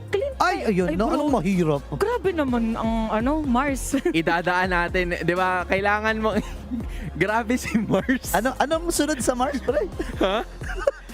Clean. Ay, ayun na. bro. Anong mahirap? Grabe naman ang Mars. Idadaan natin, di ba? Kailangan mo... Grabe si Mars. Anong sunod sa Mars, pre? Ha?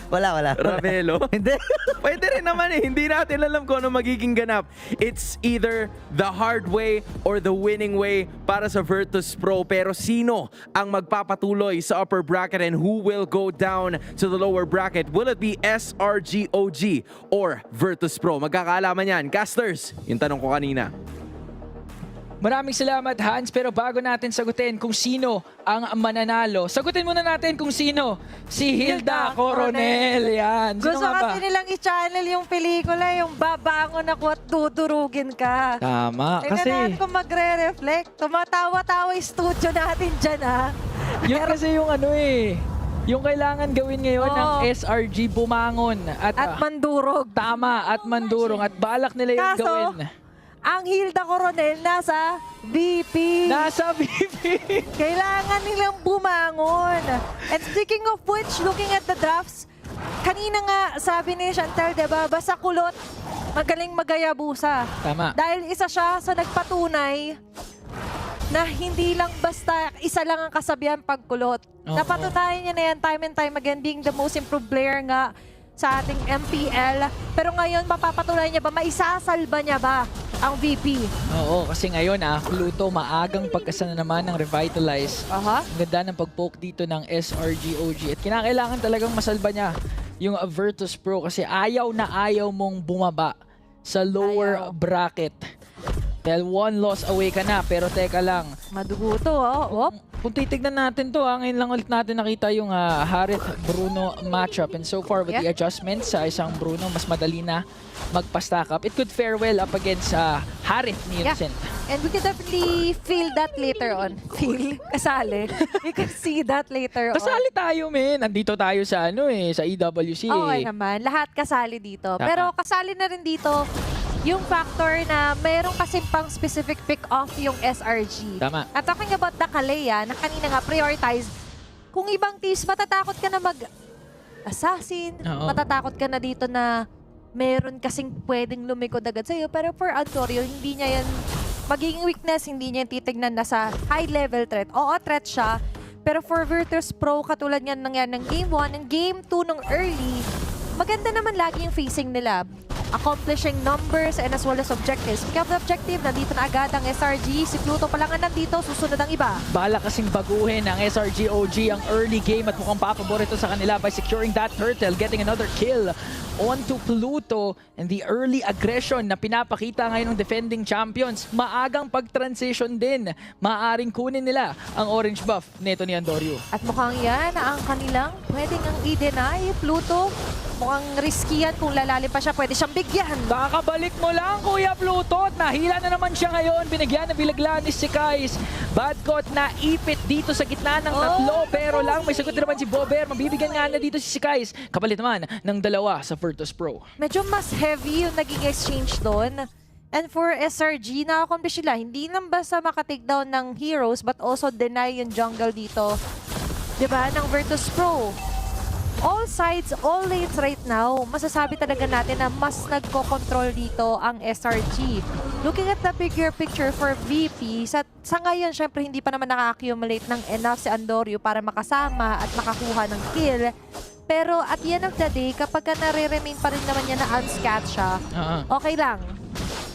Wala. Ravelo? Hindi. Pwede rin naman eh. Hindi natin alam kung ano magiging ganap. It's either the hard way or the winning way para sa Virtus Pro. Pero sino ang magpapatuloy sa upper bracket and who will go down to the lower bracket? Will it be SRGOG or Virtus Pro? Magkakaalaman yan. Casters, yung tanong ko kanina. Maraming salamat, Hans. Pero bago natin sagutin kung sino ang mananalo, sagutin muna natin kung sino. Si Hilda Coronel. Yan. Sino Gusto nga ba? kasi nilang i-channel yung pelikula, yung babangon ako at dudurugin ka. Tama. Tingnan Kasi, natin kung magre-reflect. Tumatawa-tawa yung studio natin dyan, ha? yun kasi yung yung kailangan gawin ngayon ng Oo. SRG, bumangon. At mandurog. Tama, at mandurong. At balak nila yung Kaso, gawin. ang Hilda Coronel nasa BP. Nasa BP. Kailangan nilang bumangon. And speaking of which, looking at the drafts, kanina nga sabi ni Chantel, diba, basta kulot, magaling magayabusa. Tama. Dahil isa siya sa nagpatunay na hindi lang basta isa lang ang kasabihan pagkulot. Oo. Napatunayan niya na yan time and time again, being the most improved player nga sa ating MPL. Pero ngayon, mapapatunayan niya ba, maisasalba niya ba ang VP? Oo, kasi ngayon Pluto, maagang pagkasana naman ng Revitalize. Aha. Ang ganda ng pag-poke dito ng SRGOG. At kinakailangan talagang masalba niya yung Virtus Pro kasi ayaw na ayaw mong bumaba sa lower Ayaw. bracket. Dahil one loss away ka na, pero teka lang. Madugo to, oh. Kung titignan natin to, ngayon lang ulit natin nakita yung Harith-Bruno matchup. And so far with the adjustments sa isang Bruno, mas madali na magpa-stack up. It could fare well up against Harith Nielsen. And we can definitely feel that later on. Feel? Kasali. We can see that later on. Kasali tayo, men. Nandito tayo sa sa EWC. Oo naman. Lahat kasali dito. Tama. Pero kasali na rin dito yung factor na mayroong kasi pang specific pick-off yung SRG. Tama. At talking about the Kalea, na kanina nga prioritize, kung ibang teams, matatakot ka na mag-assassin, Oo. matatakot ka na dito na meron kasing pwedeng lumikod agad sa'yo. Pero for Antorio, hindi niya yan magiging weakness, hindi niya titignan na sa high-level threat. Oo, threat siya. Pero for Virtus Pro, katulad nga nangyari ng Game 1 and Game 2 nung early, maganda naman lagi yung facing nila. Accomplishing numbers and as well as objectives. Speaking of the objective, nandito na agad ang SRG. Si Pluto pa lang ang nandito, susunod ang iba. Bala kasing baguhin ng SRGOG ang early game at mukhang papaborito sa kanila by securing that turtle, getting another kill onto Pluto, and the early aggression na pinapakita ngayon ng defending champions. Maagang pag-transition din. Maaring kunin nila ang orange buff neto ni Andorio. At mukhang yan ang kanilang pwedeng ang i-deny. Pluto, mukhang risky yan. Kung lalalim pa siya, pwede siyang bigyan. Kakabalik mo lang, Kuya Pluto. At nahila na naman siya ngayon. Binigyan na bilagla ni Sikais. Badcott na ipit dito sa gitna ng tatlo. Pero lang, may sagot na naman si Bober. Mabibigyan nga na dito si Sikais. Kapalit naman ng dalawa sa Virtus Pro. Medyo mas heavy yung naging exchange doon. And for SRG, na-accomplish sila. Hindi lang basta maka-take down ng heroes, but also deny yung jungle dito. Diba? Ng Virtus Pro. All sides, all lanes right now, masasabi talaga natin na mas nagko-control dito ang SRG. Looking at the bigger picture for VP, sa ngayon, syempre hindi pa naman naka-accumulate ng enough si Andorio para makasama at makakuha ng kill. Pero at the end of the day, kapag nare-remain pa rin naman niya na unscat siya, okay lang.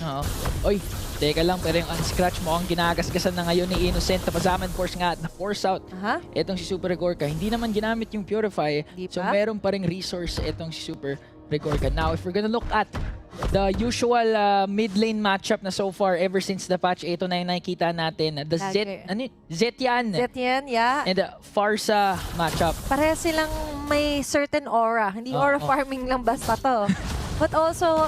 Oo. Oy, teka lang, pero yung unscratch mo ang ginagasgasan na ngayon ni Innocent. Tapazaman force nga, na-force out. Etong si Super Regorka. Hindi naman ginamit yung Purify. Di So pa? meron pa ring resource etong si Super Regorka. Now, if we're gonna look at the usual mid lane matchup na so far ever since the patch 8 na yung nakikita natin, the Zetian Zetian, yeah. and the Farsa matchup. Pareha silang may certain aura. Hindi aura farming lang basta to. But also,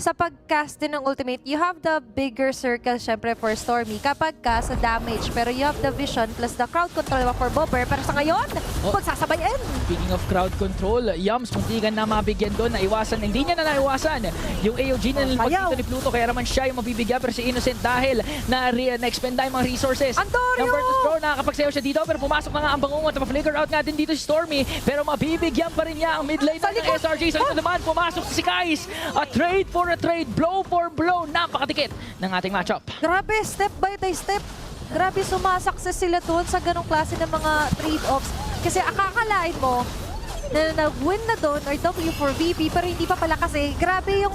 sa pag-cast din ng ultimate, you have the bigger circle syempre for Stormy kapag ka sa damage. Pero you have the vision plus the crowd control for Bobber. Pero sa ngayon, magsasabayin. Speaking of crowd control, Yums, muntikan na mabigyan doon, naiwasan. Hindi niya na naiwasan yung AOG na nilipot dito ni Pluto, kaya naman siya yung mabibigyan. Pero si Innocent dahil na-expend na yung mga resources. Andorio! Ng Virtus Pro, nakakapagsayaw siya dito, pero pumasok na nga ang bangungot. Pa-flicker out nga din dito si Stormy, pero mabibigyan pa rin niya ang mid lane ng SRG. Sa likod naman, pumasok si Kais. A trade for a trade, blow for blow. Napakadikit ng ating matchup. Grabe, step by step. Grabe, sumasakses sila doon sa ganong klase ng mga trade-offs. Kasi akakalain mo na nag-win na doon or W for VP, pero hindi pa pala kasi. Grabe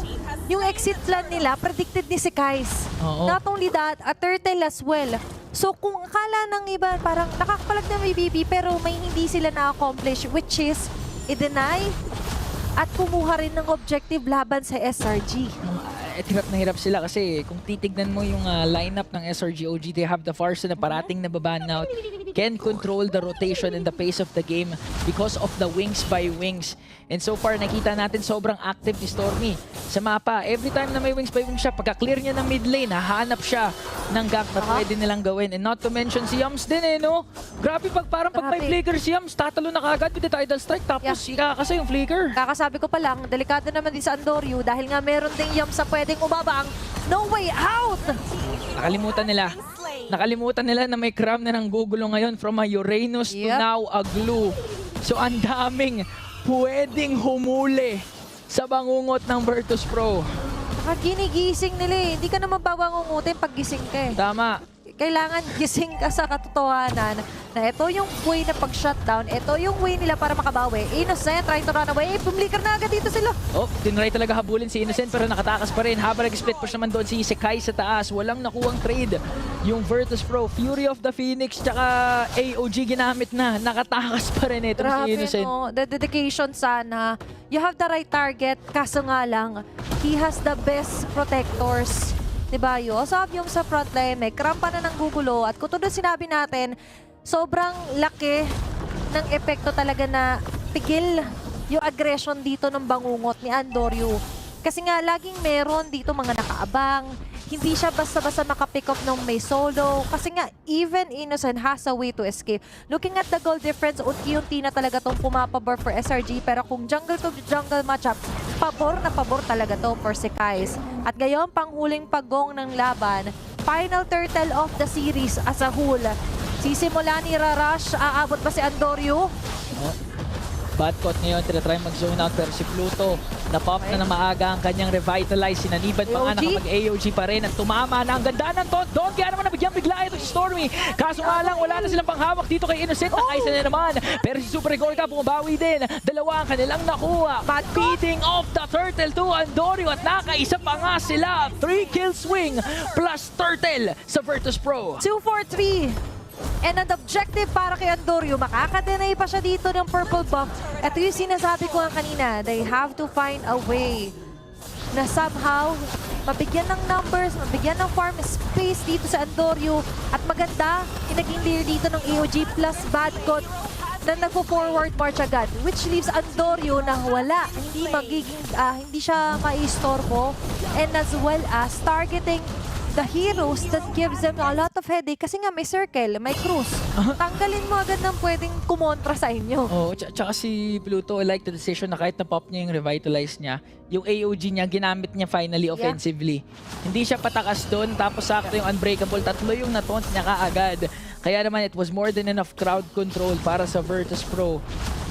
yung exit plan nila, predicted ni si Kais. Oo. Not only that, a turtle as well. So kung akala ng iba, parang nakakapalag na may VP, pero may hindi sila na-accomplish, which is i-deny at kumuha rin ng objective laban sa SRG. At hirap na hirap sila kasi kung titignan mo yung lineup ng SRG OG, they have the Farsa na parating na baban out, can control the rotation and the pace of the game because of the wings by wings. And so far, nakita natin sobrang active ni Stormy sa mapa. Every time na may wings by wings siya, pagka-clear niya ng mid lane, hahanap siya ng gank na pwede nilang gawin. And not to mention si Yums din no? Grabe, parang pag may flicker si Yums, tatalo na kagad with the Tidal Strike, tapos ikakasa yung flicker. Kakasabi ko pa lang, delikado naman din sa Andorio dahil nga meron ding Yums sa pwedeng umabang. No way out! Nakalimutan nila na may cram na ng gugulo ngayon from a Uranus to now a glue. So ang daming pwedeng humuli sa bangungot ng Virtus Pro. Ginigising nila Hindi ka naman babangungutin pag gising ka Tama. Kailangan gising ka sa katotohanan na ito yung way na pag-shutdown, ito yung way nila para makabawi. Innocent, trying to run away. Pumlikar na agad dito sila. Tinry talaga habulin si Innocent pero nakatakas pa rin. Habang nag-split push naman doon si Sekai sa taas. Walang nakuwang trade. Yung Virtus Pro, Fury of the Phoenix, tsaka AOG ginamit na. Nakatakas pa rin ito si Innocent. The dedication sana. You have the right target, kaso nga lang, he has the best protectors. Diba yun? So, yung sa frontline, may krampa na ng gugulo. At kung tulad sinabi natin, sobrang laki ng epekto talaga na tigil yung aggression dito ng bangungot ni Andorio. Kasi nga, laging meron dito mga nakaabang. Hindi siya basta-basta makapick up ng may solo. Kasi nga, even Innocent has a way to escape. Looking at the goal difference, unti-unti na talaga itong pumapabor for SRG. Pero kung jungle to jungle matchup, pabor na pabor talaga to for si Kais. At ngayon, panghuling pagong ng laban, final turtle of the series as a whole. Sisimula ni Rarash, aabot ba si Andorio? Bad caught ngayon, tinatry mag-zone out pero si Pluto na-pop na maaga ang kanyang revitalize. Sinanibad pa nga nakapag-AOG pa rin at tumama na ang ganda ng Don. Kaya naman nabigyan bigla ito si Stormy. Kaso nga lang, wala na silang panghawak dito kay Innocent. Nakaisa na naman. Pero si Super Gorka bumabawi din. Dalawa ang kanilang nakuha. Beating off the Turtle to Andorio at nakaisa pa nga sila. 3-kill swing plus Turtle sa Virtus Pro. 2-4-3. And an objective para kay Andorio, makakadenay pa siya dito ng purple buff. Ito yung sinasabi ko nga kanina, they have to find a way na somehow mabigyan ng numbers, mabigyan ng farm space dito sa Andorio. At maganda, naging layer dito ng AOG plus Badcot na nagpo-forward march agad. Which leaves Andorio na wala, hindi siya maistorbo. And as well as targeting the heroes that gives them a lot of headache kasi nga may circle, may cruise. Tanggalin mo agad ng pwedeng kumontra sa inyo. Tsaka si Pluto, I like the decision na kahit na-pop niya yung revitalize niya, yung AOG niya, ginamit niya finally offensively. Hindi siya patakas doon, tapos sakto yung unbreakable, tatlo yung na-taunt niya kaagad. Kaya naman, it was more than enough crowd control para sa Virtus Pro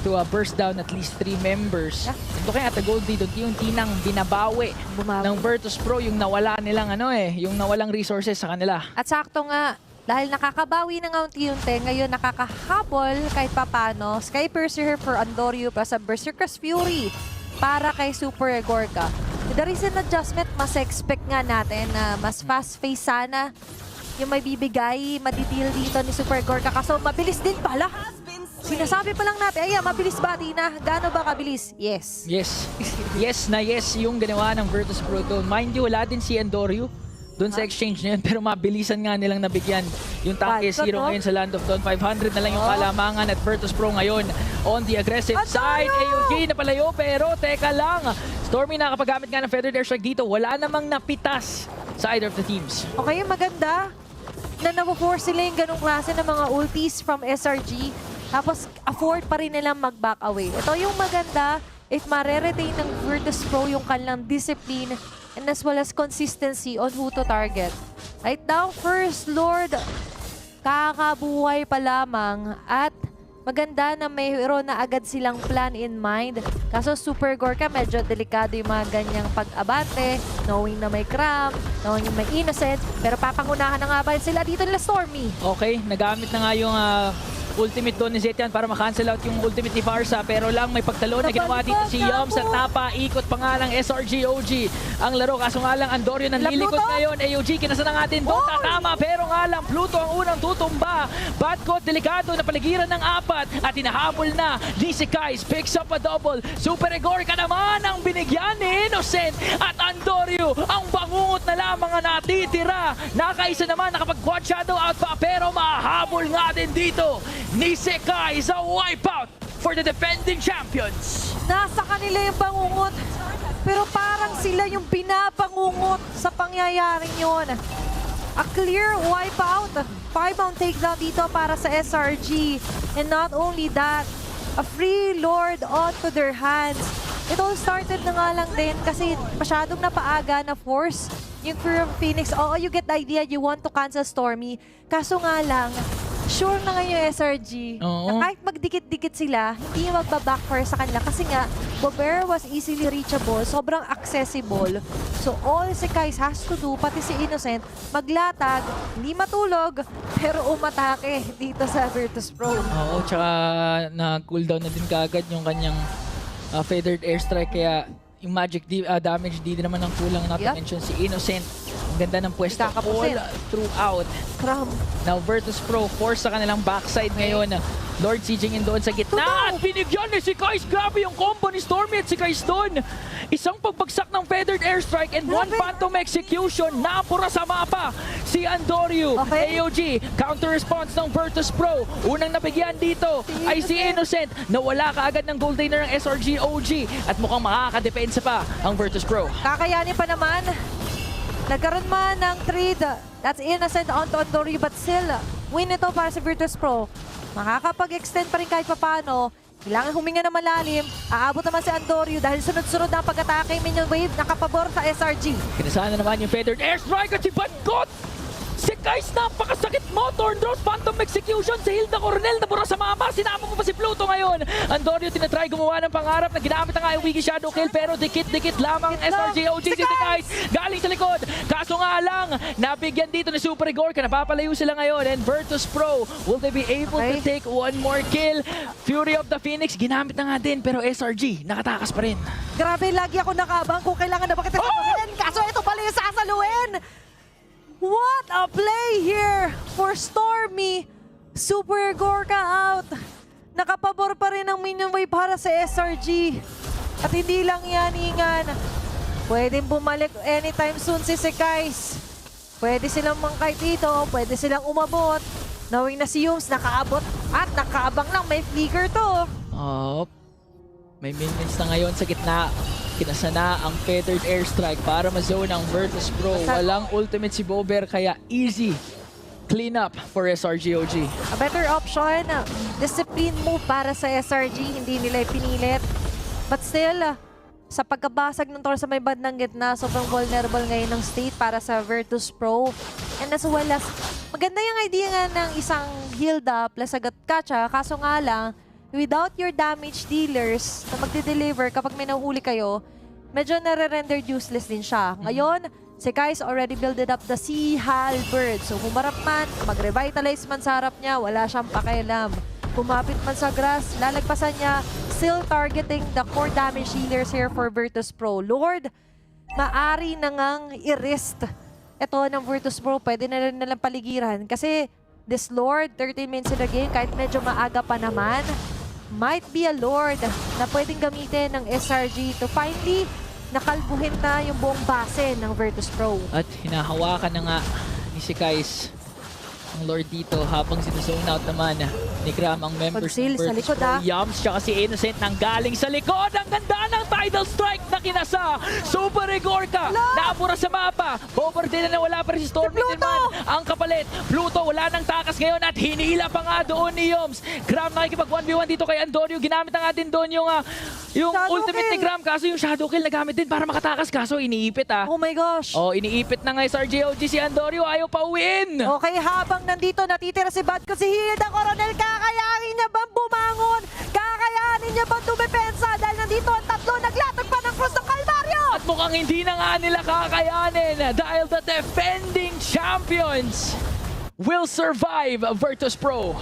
to burst down at least 3 members. Ito kaya at the gold lead, unti-unti nang binabawi ng Virtus Pro yung nawala nilang yung nawalang resources sa kanila. At sakto nga, dahil nakakabawi na nga unti-unti, ngayon nakakahabol kahit papano. Sky Berserker for Andorio plus sa Berserker's Fury para kay Super Gorka. With the recent adjustment, mas expect nga natin na mas fast-face sana yung may bibigay, madideal dito ni Super Gorka. Kaso mabilis din pala. Sinasabi pa lang natin, mabilis ba, Tina? Gaano ba kabilis? Yes. Yes yung ginawa ng Virtus Pro doon. Mind you, wala din si Andorio doon sa exchange na yun, pero mabilisan nga nilang nabigyan yung tanke zero ngayon sa Land of Dawn. 500 na lang yung kalamangan at Virtus Pro ngayon on the aggressive side. AOG na palayo, pero teka lang, Stormy nakakapagamit nga ng Feathered Airstrike dito. Wala namang napitas sa either of the teams. Okay, maganda na napo-force sila yung ganong klase ng mga ultis from SRG. Tapos, afford pa rin nilang mag-back away. Ito yung maganda if mare-retain ng Virtus Pro yung kanilang discipline and as well as consistency on who to target. Right now, First Lord, kakabuhay pa lamang at maganda na mayroon na agad silang plan in mind. Kaso Super Gorka, medyo delikado yung mga ganyang pag-abante, knowing na may cram, knowing na may innocent, pero papangunahan na nga ba sila dito nila Stormy? Okay, nagamit na nga yung ultimate doon ni Zetian para ma-cancel out yung ultimate ni Farsa, pero lang may pagtalon na ginawa dito si Yoms at napaikot pa nga ng SRG OG ang laro. Kaso nga lang Andorio nanlilikot ngayon. AOG kinasa na nga din doon, tatama, pero nga lang Pluto ang unang tutumba. Badcott delikado na paligiran ng apat at hinahabol na ni Sikais, picks up a double. Super Igor ka naman ang binigyan ni Innocent at Andorio ang bangungot na lamang ang natitira. Nakaisa naman, nakapag-quad shadow out pa, pero mahabol nga din dito ni Sekai sa wipeout for the defending champions. Nasa kanila yung bangungot, pero parang sila yung pinapangungot sa pangyayaring yun. A clear wipeout, 5-bound takedown dito para sa SRG. And not only that, a free Lord onto their hands. It all started na nga lang din kasi masyadong napaaga na force yung crew of Phoenix. Oo, you get the idea, you want to cancel Stormy. Kaso nga lang, sure na ngayon yung SRG na kahit magdikit-dikit sila, hindi yung magbabackfire sa kanila kasi nga, Bober was easily reachable, sobrang accessible. So all si Kais has to do, pati si Innocent, maglatag, hindi matulog, pero umatake dito sa Virtus Pro. Oo, tsaka na-cooldown na din kaagad yung kanyang feathered airstrike, kaya yung magic damage di naman ang kulang, not to mention si Innocent. Ang ganda ng pwesto all throughout. Cram. Now Virtus Pro force sa kanilang backside ngayon. Lord sieging in doon sa gitna at binigyan ni si Kais. Grabe yung combo ni Stormy at si Kais doon. Isang pagbagsak ng feathered airstrike and one phantom execution. Napura sa mapa si Andorio. AOG, counter response ng Virtus Pro. Unang nabigyan dito ay si Innocent. Nawala kaagad ng gold laner ng SRG OG at mukhang makakadepensa pa ang Virtus Pro. Kakayanin pa naman. Nagkaroon man ng trade. That's Innocent onto Andorio, but still, win ito para sa Virtus Pro. Makakapag-extend pa rin kahit papano. Kailangan huminga na malalim. Aabot naman si Andorio dahil sunod-sunod na ang pag-atake minion wave nakapabor sa SRG. Kinasaan na naman yung feathered airstrike at si Badcott. Si Kais, napakasakit mo. Torndraws, phantom execution. Si Hilda Coronel, nabura sa mama. Sinama mo pa si Pluto ngayon. Andorio tinatry gumawa ng pangarap na ginamit na nga yung Wiki Shadow Kill, pero dikit-dikit lamang SRG OG si Kais. Galing sa likod. Kaso nga lang, nabigyan dito ni Super Igor. Napapalayo sila ngayon. And Virtus Pro, will they be able to take one more kill? Fury of the Phoenix, ginamit na nga din, pero SRG, nakatakas pa rin. Grabe, lagi ako nakabang kung kailangan na ba kita sasaluhin. Kaso ito pala yung sasaluhin. What a play here for Stormy. Super Gorka out. Nakapabor pa rin ang minion wave para sa SRG. At hindi lang yan, Ingan. Pwedeng bumalik anytime soon si Sekais. Pwede silang mangkay dito. Pwede silang umabot. Knowing na si Yums nakaabot at nakaabang lang. May flicker to. May minions na ngayon sa gitna. Kinasana ang feathered airstrike para ma-zone ang Virtus Pro. Walang ultimate si Bober, kaya easy clean up for SRG OG. A better option, discipline move para sa SRG. Hindi nila pinilit. But still, sa pagkabasag ng Tor sa may bandang gitna, sobrang vulnerable ngayon ng state para sa Virtus Pro. And as well as, maganda yung idea nga ng isang Hilda plus Agat Kacha. Kaso nga lang, without your damage dealers na magde-deliver kapag may nahuli kayo, medyo nare-rendered useless din siya. Ngayon, si Kais already builded up the Sea Halberd. So humarap man, mag-revitalize man sa harap niya, wala siyang pakialam. Kumapit man sa grass, lalagpasan niya, still targeting the core damage dealers here for Virtus Pro. Lord, maari na ngang i-rest ito ng Virtus Pro. Pwede na rin nalang paligiran. Kasi this Lord, 13 minutes in the game, kahit medyo maaga pa naman, might be a Lord na pwedeng gamitin ng SRG to finally nakalbuhin na yung buong base ng Virtus Pro. At hinahawakan na nga ni si Kais ang Lord dito habang sinuzone out naman ni Gram ang members Conceal sa likod, Yums tsaka si Innocent nang galing sa likod. Ang ganda ng tidal strike na kinasa. Super Igorka naapura sa mapa. Bober din na wala pa rin si Stormy din man. Ang kapalit. Pluto wala nang takas ngayon at hinila pa nga doon ni Yums. Gram nakikipag 1v1 dito kay Andorio. Ginamit na nga din doon yung Shadow ultimate ni kill. Gram. Kaso yung shadow kill nagamit din para makatakas. Kaso iniipit Oh my gosh. Oh, iniipit na nga SRGOG si Andorio. Ayaw pa uwiin. Okay, habang nandito natitira si Badko, si Hilda Coronel, kakayanin niya bang bumangon? Kakayanin niya bang dumepensa? Dahil nandito ang tatlo, naglatag pa ng cross ng Calvario! At mukhang hindi na nga nila kakayanin dahil the defending champions will survive Virtus Pro.